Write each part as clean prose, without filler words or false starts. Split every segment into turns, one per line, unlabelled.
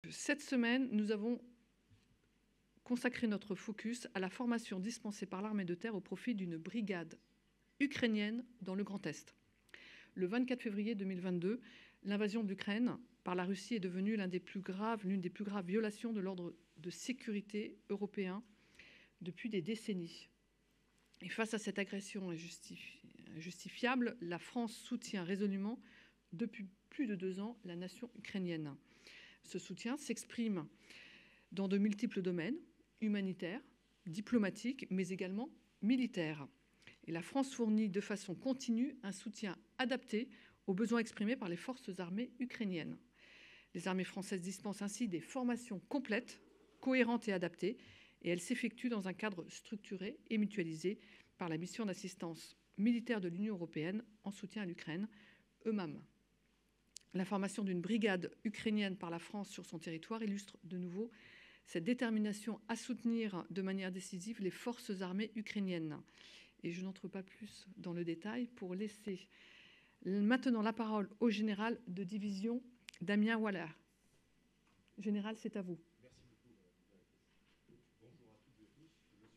cette semaine, nous avons consacré notre focus à la formation dispensée par l'armée de terre au profit d'une brigade ukrainienne dans le Grand Est. Le 24 février 2022, l'invasion de l'Ukraine par la Russie est devenue l'une des plus graves violations de l'ordre de sécurité européen depuis des décennies. Et face à cette agression injustifiable, la France soutient résolument depuis plus de 2 ans la nation ukrainienne. Ce soutien s'exprime dans de multiples domaines, humanitaires, diplomatiques, mais également militaires. Et la France fournit de façon continue un soutien adapté aux besoins exprimés par les forces armées ukrainiennes. Les armées françaises dispensent ainsi des formations complètes, cohérentes et adaptées, et elles s'effectuent dans un cadre structuré et mutualisé par la mission d'assistance militaire de l'Union européenne en soutien à l'Ukraine, EUMAM. La formation d'une brigade ukrainienne par la France sur son territoire illustre de nouveau cette détermination à soutenir de manière décisive les forces armées ukrainiennes. Et je n'entre pas plus dans le détail pour laisser maintenant la parole au général de division Damien Waller. Général, c'est à vous.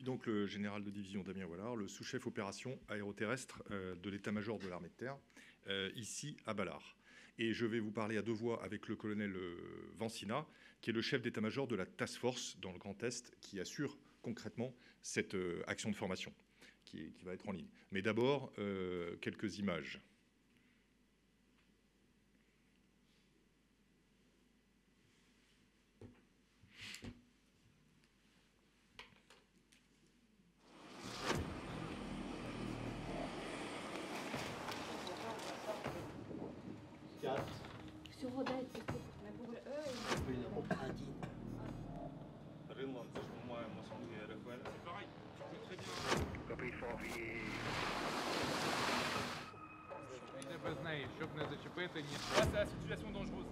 Donc le général de division Damien Wallard, le sous-chef opération aéroterrestre de l'état-major de l'armée de terre, ici à Balard. Et je vais vous parler à 2 voix avec le colonel Vancina, qui est le chef d'état-major de la task force dans le Grand Est, qui assure concrètement cette action de formation qui va être en ligne. Mais d'abord, quelques images.
Face à la situation dangereuse.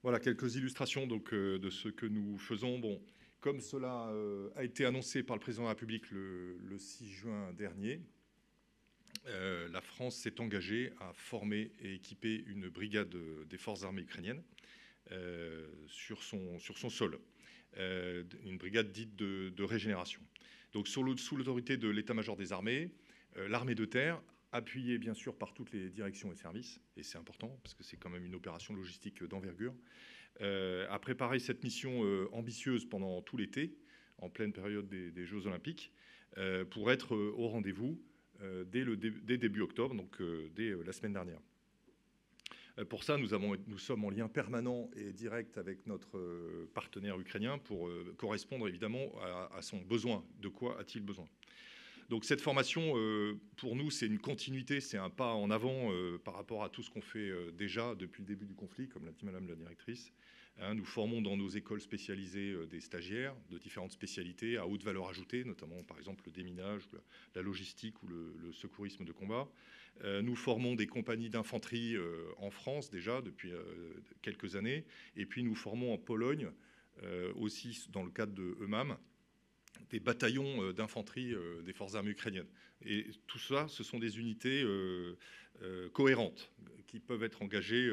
Voilà quelques illustrations donc, de ce que nous faisons. Bon, comme cela a été annoncé par le président de la République le 6 juin dernier, la France s'est engagée à former et équiper une brigade des forces armées ukrainiennes sur son sol, une brigade dite de régénération. Donc sous l'autorité de l'état-major des armées, l'armée de terre, appuyée bien sûr par toutes les directions et services, et c'est important parce que c'est quand même une opération logistique d'envergure, a préparé cette mission ambitieuse pendant tout l'été, en pleine période des Jeux Olympiques, pour être au rendez-vous dès début octobre, donc dès la semaine dernière. Pour ça, nous sommes en lien permanent et direct avec notre partenaire ukrainien pour correspondre évidemment à son besoin. De quoi a-t-il besoin ? Donc cette formation, pour nous, c'est une continuité, c'est un pas en avant par rapport à tout ce qu'on fait déjà depuis le début du conflit, comme l'a dit Madame la directrice. Nous formons dans nos écoles spécialisées des stagiaires de différentes spécialités à haute valeur ajoutée, notamment par exemple le déminage, la logistique ou le secourisme de combat. Nous formons des compagnies d'infanterie en France déjà depuis quelques années, et puis nous formons en Pologne aussi dans le cadre de EUMAM des bataillons d'infanterie des forces armées ukrainiennes. Et tout ça, ce sont des unités cohérentes qui peuvent être engagées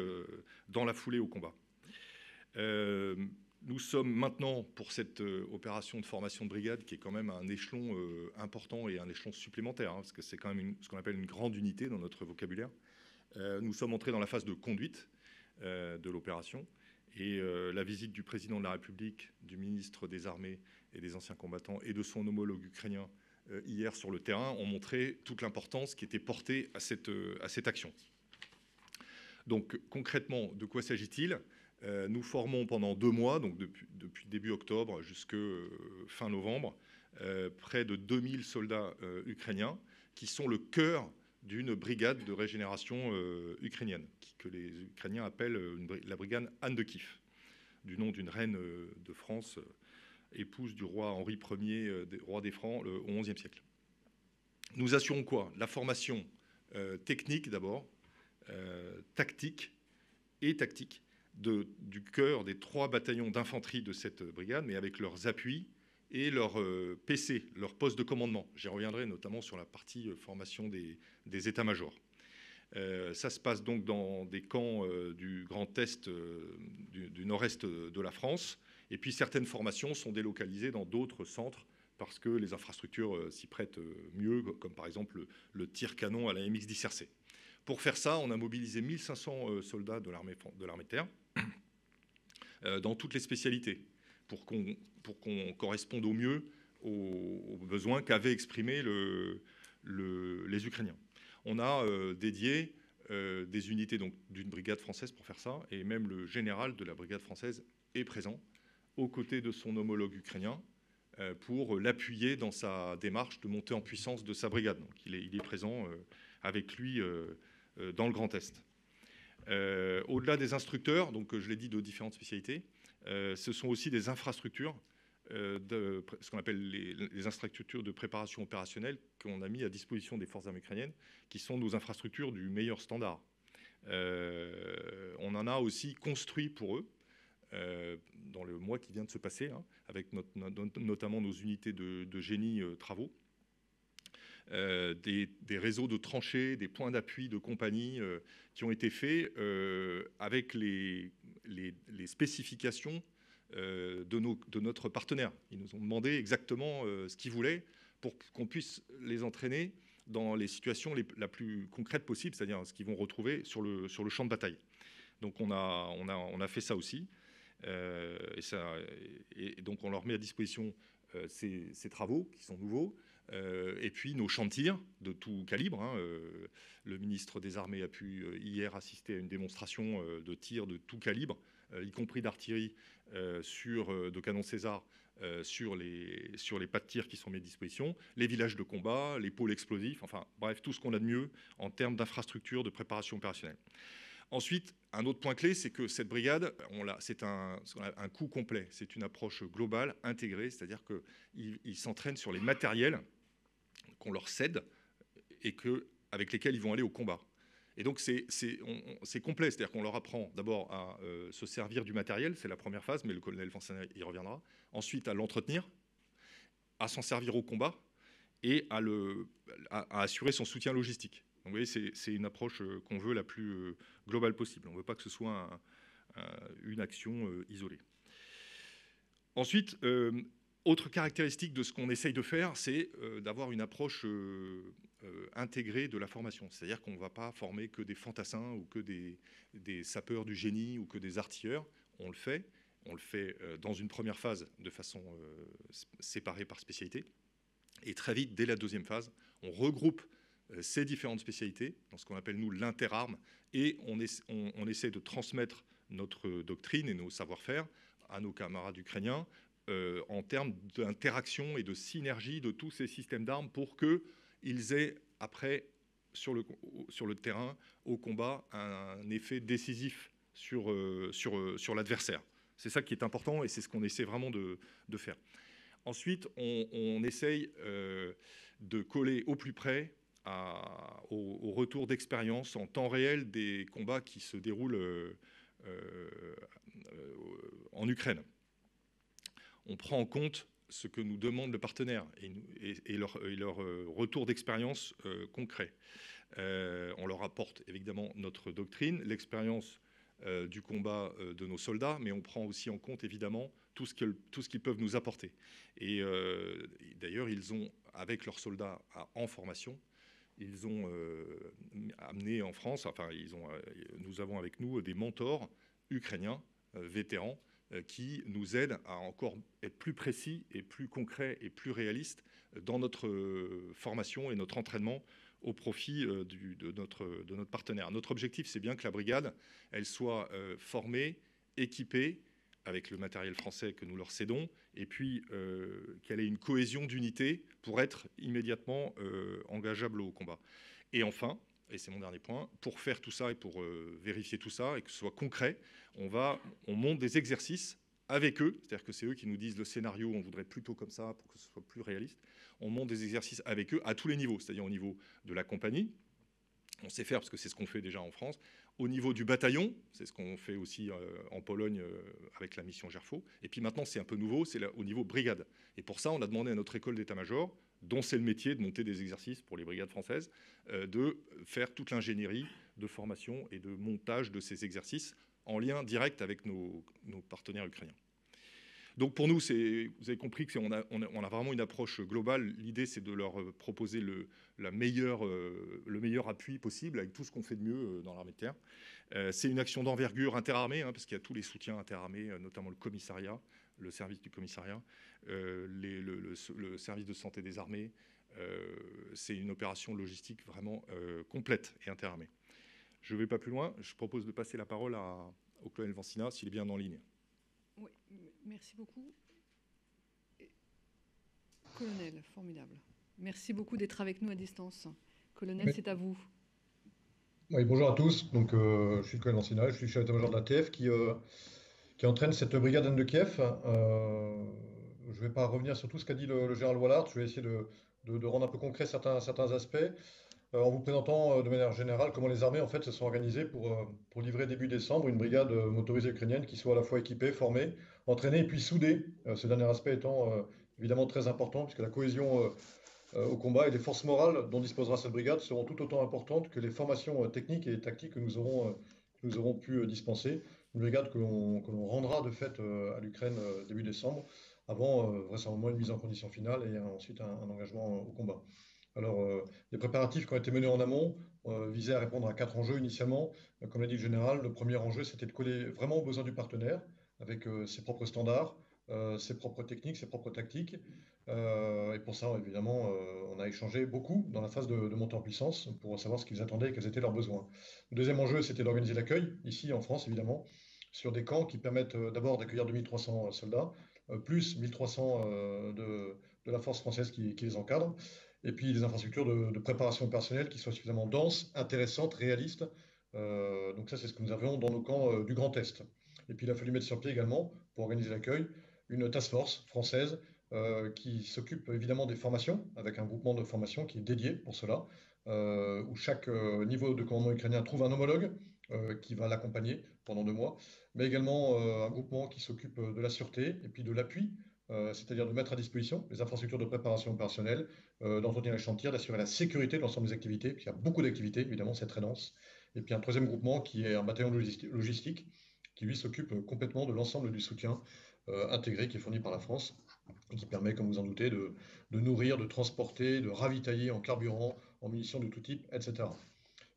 dans la foulée au combat. Nous sommes maintenant pour cette opération de formation de brigade qui est quand même un échelon important et un échelon supplémentaire, parce que c'est quand même ce qu'on appelle une grande unité dans notre vocabulaire. Nous sommes entrés dans la phase de conduite de l'opération et la visite du président de la République, du ministre des Armées et des anciens combattants et de son homologue ukrainien hier sur le terrain ont montré toute l'importance qui était portée à cette action. Donc concrètement, de quoi s'agit-il ? Nous formons pendant 2 mois, donc depuis début octobre jusqu'à fin novembre, près de 2000 soldats ukrainiens qui sont le cœur d'une brigade de régénération ukrainienne, que les Ukrainiens appellent la brigade Anne de Kiev, du nom d'une reine de France, épouse du roi Henri Ier, roi des Francs, au XIe siècle. Nous assurons quoi ? La formation technique d'abord, tactique du cœur des 3 bataillons d'infanterie de cette brigade, mais avec leurs appuis et leurs PC, leurs postes de commandement. J'y reviendrai notamment sur la partie formation des états-majors. Ça se passe donc dans des camps du Grand Est, du nord-est de la France. Et puis certaines formations sont délocalisées dans d'autres centres parce que les infrastructures s'y prêtent mieux, comme par exemple le tir-canon à la MX-10 RC. Pour faire ça, on a mobilisé 1500 soldats de l'armée de terre dans toutes les spécialités pour qu'on corresponde au mieux aux besoins qu'avaient exprimés les Ukrainiens. On a dédié des unités d'une brigade française pour faire ça, et même le général de la brigade française est présent aux côtés de son homologue ukrainien pour l'appuyer dans sa démarche de montée en puissance de sa brigade. Donc il est présent avec lui dans le Grand Est. Au-delà des instructeurs, donc je l'ai dit, de différentes spécialités, ce sont aussi des infrastructures, ce qu'on appelle les infrastructures de préparation opérationnelle qu'on a mis à disposition des forces armées ukrainiennes, qui sont nos infrastructures du meilleur standard. On en a aussi construit pour eux, dans le mois qui vient de se passer, avec notamment nos unités de génie travaux, des réseaux de tranchées, des points d'appui de compagnie qui ont été faits avec les spécifications de notre partenaire. Ils nous ont demandé exactement ce qu'ils voulaient pour qu'on puisse les entraîner dans les situations la plus concrètes possible, c'est-à-dire ce qu'ils vont retrouver sur le champ de bataille. Donc on a fait ça aussi. Et donc on leur met à disposition ces travaux qui sont nouveaux, et puis nos champs de tir de tout calibre. Le ministre des Armées a pu hier assister à une démonstration de tir de tout calibre, y compris d'artillerie de canon César sur les pas de tir qui sont mis à disposition, les villages de combat, les pôles explosifs, enfin bref, tout ce qu'on a de mieux en termes d'infrastructure de préparation opérationnelle. Ensuite, un autre point clé, c'est que cette brigade, c'est un coup complet. C'est une approche globale, intégrée, c'est-à-dire qu'ils s'entraînent sur les matériels qu'on leur cède et avec lesquels ils vont aller au combat. Et donc, c'est complet, c'est-à-dire qu'on leur apprend d'abord à se servir du matériel, c'est la première phase, mais le colonel Fonseca y reviendra. Ensuite, à l'entretenir, à s'en servir au combat et à assurer son soutien logistique. Donc, vous voyez, c'est une approche qu'on veut la plus globale possible. On ne veut pas que ce soit une action isolée. Ensuite, autre caractéristique de ce qu'on essaye de faire, c'est d'avoir une approche intégrée de la formation. C'est-à-dire qu'on ne va pas former que des fantassins ou que des sapeurs du génie ou que des artilleurs. On le fait dans une première phase de façon séparée par spécialité. Et très vite, dès la deuxième phase, on regroupe ces différentes spécialités dans ce qu'on appelle, nous, l'interarme, et on essaie de transmettre notre doctrine et nos savoir-faire à nos camarades ukrainiens en termes d'interaction et de synergie de tous ces systèmes d'armes pour qu'ils aient, après, sur le terrain, au combat, un effet décisif sur l'adversaire. C'est ça qui est important et c'est ce qu'on essaie vraiment de faire. Ensuite, on essaye de coller au plus près au retour d'expérience en temps réel des combats qui se déroulent en Ukraine. On prend en compte ce que nous demande le partenaire et leur retour d'expérience concret. On leur apporte évidemment notre doctrine, l'expérience du combat de nos soldats, mais on prend aussi en compte évidemment tout ce qu'ils peuvent nous apporter. Et d'ailleurs, ils ont, avec leurs soldats en formation, ils ont amené en France, enfin, nous avons avec nous des mentors ukrainiens, vétérans, qui nous aident à encore être plus précis et plus concrets et plus réalistes dans notre formation et notre entraînement au profit de notre partenaire. Notre objectif, c'est bien que la brigade, elle soit formée, équipée, avec le matériel français que nous leur cédons, et puis qu'elle ait une cohésion d'unité pour être immédiatement engageable au combat. Et enfin, et c'est mon dernier point, pour faire tout ça et pour vérifier tout ça et que ce soit concret, on monte des exercices avec eux, c'est-à-dire que c'est eux qui nous disent le scénario, on voudrait plutôt comme ça pour que ce soit plus réaliste. On monte des exercices avec eux à tous les niveaux, c'est-à-dire au niveau de la compagnie, on sait faire parce que c'est ce qu'on fait déjà en France. Au niveau du bataillon, c'est ce qu'on fait aussi en Pologne avec la mission Gerfaut. Et puis maintenant, c'est un peu nouveau, c'est au niveau brigade. Et pour ça, on a demandé à notre école d'état-major, dont c'est le métier de monter des exercices pour les brigades françaises, de faire toute l'ingénierie de formation et de montage de ces exercices en lien direct avec nos partenaires ukrainiens. Donc pour nous, vous avez compris qu'on a vraiment une approche globale. L'idée, c'est de leur proposer le meilleur appui possible avec tout ce qu'on fait de mieux dans l'armée de terre. C'est une action d'envergure interarmée, parce qu'il y a tous les soutiens interarmés, notamment le commissariat, le service du commissariat, le service de santé des armées. C'est une opération logistique vraiment complète et interarmée. Je ne vais pas plus loin. Je propose de passer la parole au colonel Vancina, s'il est bien en ligne.
Oui, merci beaucoup. Colonel, formidable. Merci beaucoup d'être avec nous à distance. Colonel, oui. C'est à vous.
Oui, bonjour à tous. Donc, je suis le colonel Vancina, je suis chef d'état-major de l'ATF qui entraîne cette brigade Anne de Kiev. Je ne vais pas revenir sur tout ce qu'a dit le général Wallard. Je vais essayer de rendre un peu concret certains aspects. En vous présentant de manière générale comment les armées en fait, se sont organisées pour livrer début décembre une brigade motorisée ukrainienne qui soit à la fois équipée, formée, entraînée et puis soudée. Ce dernier aspect étant évidemment très important puisque la cohésion au combat et les forces morales dont disposera cette brigade seront tout autant importantes que les formations techniques et tactiques que nous aurons pu dispenser. Une brigade que l'on rendra de fait à l'Ukraine début décembre avant vraisemblablement une mise en condition finale et ensuite un engagement au combat. Alors, les préparatifs qui ont été menés en amont visaient à répondre à 4 enjeux initialement. Comme l'a dit le général, le premier enjeu, c'était de coller vraiment aux besoins du partenaire, avec ses propres standards, ses propres techniques, ses propres tactiques. Et pour ça, évidemment, on a échangé beaucoup dans la phase de montée en puissance pour savoir ce qu'ils attendaient et quels étaient leurs besoins. Le deuxième enjeu, c'était d'organiser l'accueil, ici en France, évidemment, sur des camps qui permettent d'abord d'accueillir 2300 soldats, plus 1300 de la force française qui les encadre. Et puis des infrastructures de préparation personnelle qui soient suffisamment denses, intéressantes, réalistes. Donc ça, c'est ce que nous avions dans nos camps du Grand Est. Et puis il a fallu mettre sur pied également, pour organiser l'accueil, une task force française qui s'occupe évidemment des formations, avec un groupement de formation qui est dédié pour cela, où chaque niveau de commandement ukrainien trouve un homologue qui va l'accompagner pendant 2 mois, mais également un groupement qui s'occupe de la sûreté et puis de l'appui, c'est-à-dire de mettre à disposition les infrastructures de préparation opérationnelle, d'entretenir les chantiers, d'assurer la sécurité de l'ensemble des activités, puis il y a beaucoup d'activités, évidemment, c'est très dense. Et puis un troisième groupement qui est un bataillon logistique, qui lui s'occupe complètement de l'ensemble du soutien intégré qui est fourni par la France et qui permet, comme vous en doutez, de nourrir, de transporter, de ravitailler en carburant, en munitions de tout type, etc.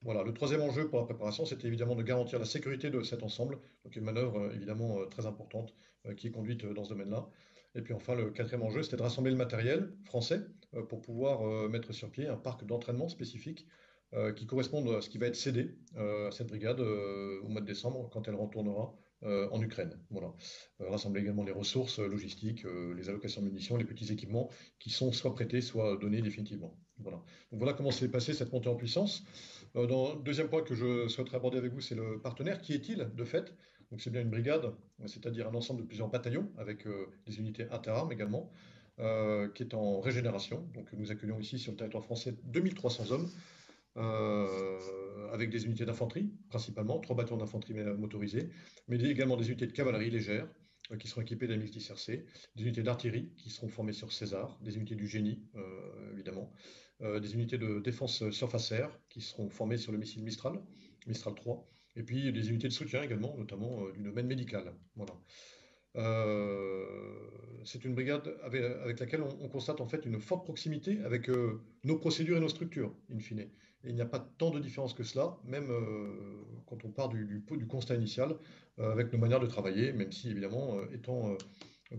Voilà, le troisième enjeu pour la préparation, c'était évidemment de garantir la sécurité de cet ensemble, donc une manœuvre évidemment très importante qui est conduite dans ce domaine-là. Et puis enfin, le quatrième enjeu, c'était de rassembler le matériel français pour pouvoir mettre sur pied un parc d'entraînement spécifique qui corresponde à ce qui va être cédé à cette brigade au mois de décembre quand elle retournera en Ukraine. Voilà. Rassembler également les ressources logistiques, les allocations de munitions, les petits équipements qui sont soit prêtés, soit donnés définitivement. Voilà. Donc voilà comment s'est passée cette montée en puissance. Deuxième point que je souhaiterais aborder avec vous, c'est le partenaire. Qui est-il de fait? Donc c'est bien une brigade, c'est-à-dire un ensemble de plusieurs bataillons avec des unités interarmes également, qui est en régénération. Donc nous accueillons ici sur le territoire français 2300 hommes, avec des unités d'infanterie principalement, 3 bataillons d'infanterie motorisés, mais également des unités de cavalerie légère qui seront équipées d'AMX-10RC, des unités d'artillerie qui seront formées sur César, des unités du génie évidemment, des unités de défense surface air qui seront formées sur le missile Mistral, Mistral 3, et puis des unités de soutien également, notamment du domaine médical. Voilà. C'est une brigade avec laquelle on constate en fait une forte proximité avec nos procédures et nos structures, in fine. Et il n'y a pas tant de différence que cela, même quand on part du constat initial, avec nos manières de travailler, même si évidemment, étant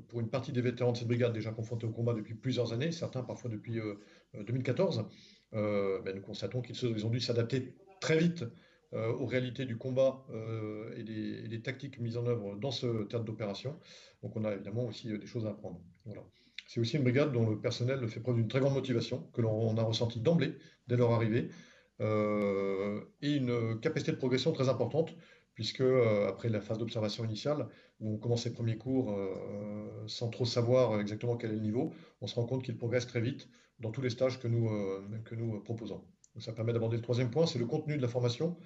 pour une partie des vétérans de cette brigade déjà confrontés au combat depuis plusieurs années, certains parfois depuis 2014, nous constatons qu'ils ont dû s'adapter très vite aux réalités du combat et des tactiques mises en œuvre dans ce théâtre d'opération. Donc on a évidemment aussi des choses à apprendre. Voilà. C'est aussi une brigade dont le personnel fait preuve d'une très grande motivation, que l'on a ressenti d'emblée, dès leur arrivée, et une capacité de progression très importante, puisque après la phase d'observation initiale, où on commence ses premiers cours sans trop savoir exactement quel est le niveau, on se rend compte qu'ils progressent très vite dans tous les stages que nous proposons. Donc ça permet d'aborder le troisième point, c'est le contenu de la formation.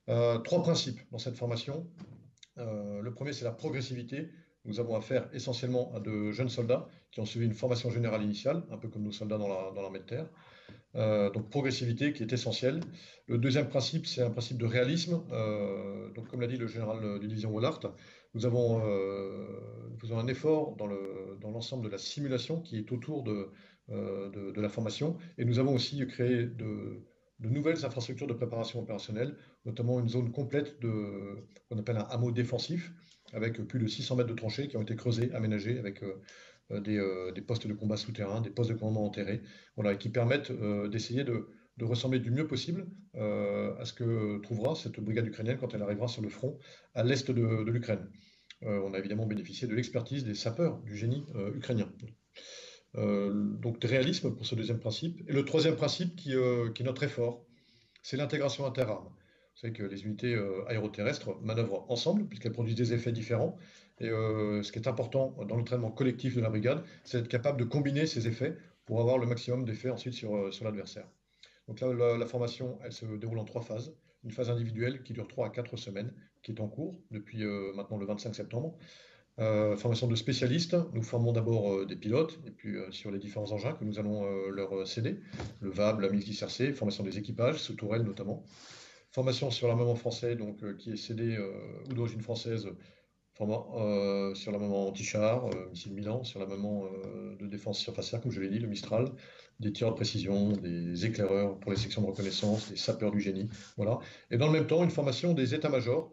Trois principes dans cette formation. Le premier, c'est la progressivité. Nous avons affaire essentiellement à de jeunes soldats qui ont suivi une formation générale initiale, un peu comme nos soldats dans l'armée de terre. Donc progressivité qui est essentielle. Le deuxième principe, c'est un principe de réalisme. Donc comme l'a dit le général de division Wallart, nous faisons un effort dans l'ensemble de la simulation qui est autour de la formation. Et nous avons aussi créé de nouvelles infrastructures de préparation opérationnelle, notamment une zone complète qu'on appelle un hameau défensif, avec plus de 600 mètres de tranchées qui ont été creusées, aménagées, avec des postes de combat souterrains, des postes de commandement enterrés, voilà, et qui permettent d'essayer de ressembler du mieux possible à ce que trouvera cette brigade ukrainienne quand elle arrivera sur le front à l'est de l'Ukraine. On a évidemment bénéficié de l'expertise des sapeurs du génie ukrainien. Donc de réalisme pour ce deuxième principe. Et le troisième principe qui est notre effort, c'est l'intégration interarmes. Vous savez que les unités aéroterrestres manœuvrent ensemble puisqu'elles produisent des effets différents. Et ce qui est important dans l'entraînement collectif de la brigade, c'est d'être capable de combiner ces effets pour avoir le maximum d'effets ensuite sur l'adversaire. Donc là, la formation, elle se déroule en 3 phases. Une phase individuelle qui dure 3 à 4 semaines, qui est en cours depuis maintenant le 25 septembre. Formation de spécialistes, nous formons d'abord des pilotes, et puis sur les différents engins que nous allons leur céder, le VAB, la MIG-10RC, formation des équipages, sous tourelle notamment. Formation sur l'armement français, donc, qui est cédé ou d'origine française, sur l'armement anti-char, missile Milan, sur l'armement de défense surfacière, comme je l'ai dit, le Mistral, des tireurs de précision, des éclaireurs pour les sections de reconnaissance, des sapeurs du génie, voilà. Et dans le même temps, une formation des états-majors,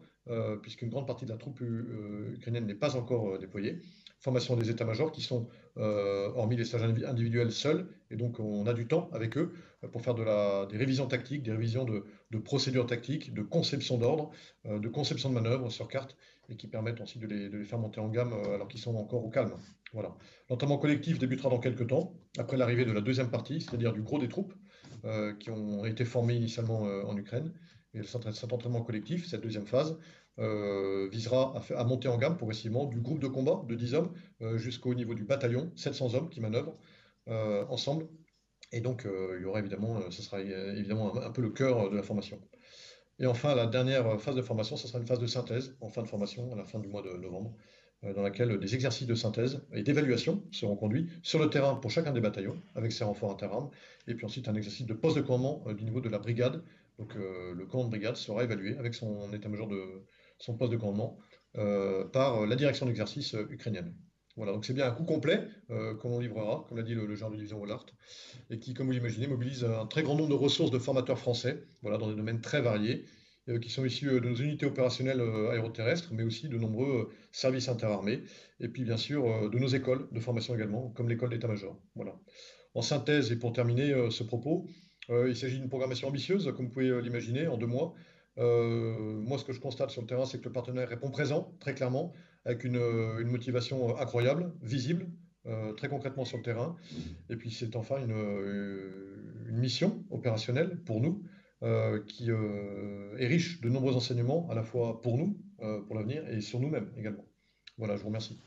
puisqu'une grande partie de la troupe ukrainienne n'est pas encore déployée. Formation des états-majors qui sont, hormis les stages individuels, seuls, et donc on a du temps avec eux pour faire des révisions tactiques, des révisions de procédures tactiques, de conception d'ordre, de conception de manœuvres sur carte, et qui permettent ensuite de les faire monter en gamme alors qu'ils sont encore au calme. Voilà. L'entraînement collectif débutera dans quelques temps, après l'arrivée de la deuxième partie, c'est-à-dire du gros des troupes qui ont été formées initialement en Ukraine. Et cet entraînement collectif, cette deuxième phase, visera à monter en gamme progressivement du groupe de combat de 10 hommes jusqu'au niveau du bataillon, 700 hommes qui manœuvrent ensemble. Et donc, il y aura évidemment, ce sera évidemment un peu le cœur de la formation. Et enfin, la dernière phase de formation, ce sera une phase de synthèse en fin de formation, à la fin du mois de novembre, dans laquelle des exercices de synthèse et d'évaluation seront conduits sur le terrain pour chacun des bataillons, avec ses renforts interarmes, et puis ensuite un exercice de poste de commandement du niveau de la brigade. Donc le commandant de brigade sera évalué avec son état-major son poste de commandement par la direction d'exercice ukrainienne. Voilà, donc c'est bien un coup complet qu'on l'on livrera, comme l'a dit le général de division Wallart, et qui, comme vous l'imaginez, mobilise un très grand nombre de ressources de formateurs français, voilà, dans des domaines très variés, qui sont issus de nos unités opérationnelles aéroterrestres, mais aussi de nombreux services interarmés, et puis bien sûr de nos écoles de formation également, comme l'école d'état-major. Voilà. En synthèse, et pour terminer ce propos, il s'agit d'une programmation ambitieuse, comme vous pouvez l'imaginer, en 2 mois. Moi, ce que je constate sur le terrain, c'est que le partenaire répond présent, très clairement, avec une motivation incroyable, visible, très concrètement sur le terrain. Et puis c'est enfin une mission opérationnelle pour nous qui est riche de nombreux enseignements, à la fois pour nous, pour l'avenir, et sur nous-mêmes également. Voilà, je vous remercie.